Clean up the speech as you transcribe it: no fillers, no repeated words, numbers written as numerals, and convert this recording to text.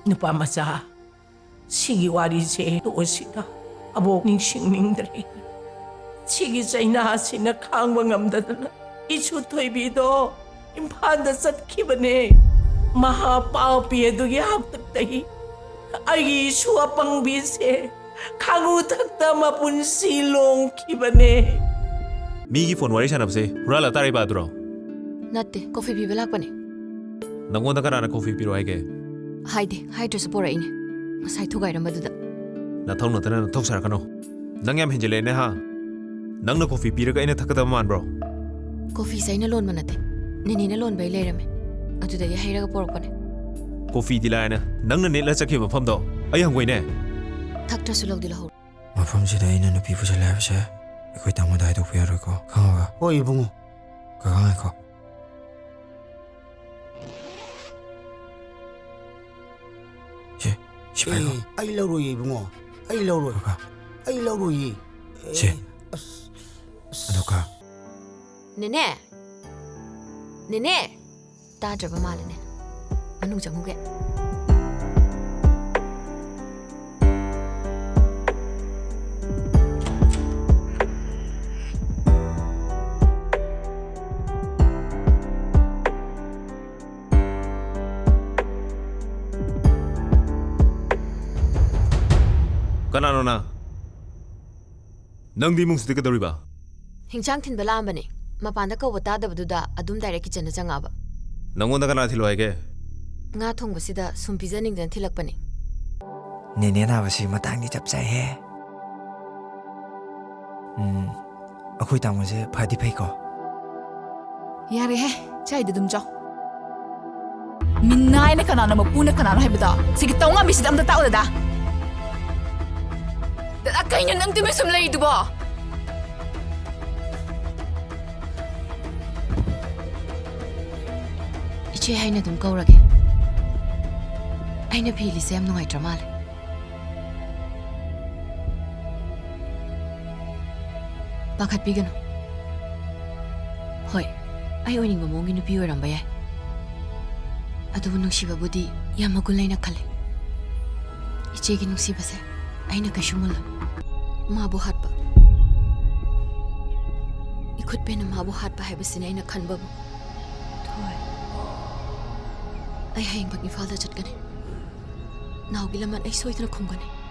nupa macha sigi wari se to sida abok ningsingdre sigi chaina sina khangba ngamdadana isu thoibido imphanda satkibane maha pau pi adugi haktai ai isu apangbi se khangu thakta mapun silong kibane 미기 폰 와리 산업세 후랄라 따리 바드로 나때 커피 비벨 학번에 낭원다 가라나 커피 비로 하게 하이데 하이드스 보라이네 마사이 토가 이런 바두다 나 타운 너타나 톡사라 카노 낭얌 헨젤레네 하 낭나 커피 비르가 이네 타카다 만브로 커피 사이나 론 만나테 네니나 론 바이 레라메 아두다 야 하이라가 보럭번에 커피 딜라이나 낭나 넷라 짝히 펌도 아이 한고이네 탁트라스 럭딜라 호 마펌지다 이는 누피 부절레브세 이거 담아다 해도 부여르고 강아가 이봉호 강아가 예 시발고 ai lâu rồi 이봉호 ai lâu rồi ai lâu rồi 제 아도가 네네 네네 따드바 말레네 만ung 장후게 까나노나 낭디 뭉스데 그더리바 행창 틴 발람바네 마판다 거 왔다다부두다 아둠 다이렉 키친나 장아바 낭원다 가나 틸로 하게 nga thongbasida sum pijaning jan thilakpani 네네 나와시 마땅히 잡자해 아코이 담은세 파디 페이코 yare he chai dum jo minnai na kanana mapuna kanana haibada sige tawnga misid amda taula da da kainyo nang dumi sum lei dubo iche haina dum kaurage aina phili se am nungai tramal pakhat pigano hoi ai oning ba mongi nupi oiramba yai adubu nungsiba budi yamagul laina khale iche gi nungsiba se aina kashumula mabu hatba ikut pena mabu hatba haibasine aina khanba bu thoi ai hayang bak ifalda chatgane नाउ गिलमन ऐ सोइतना खुंगने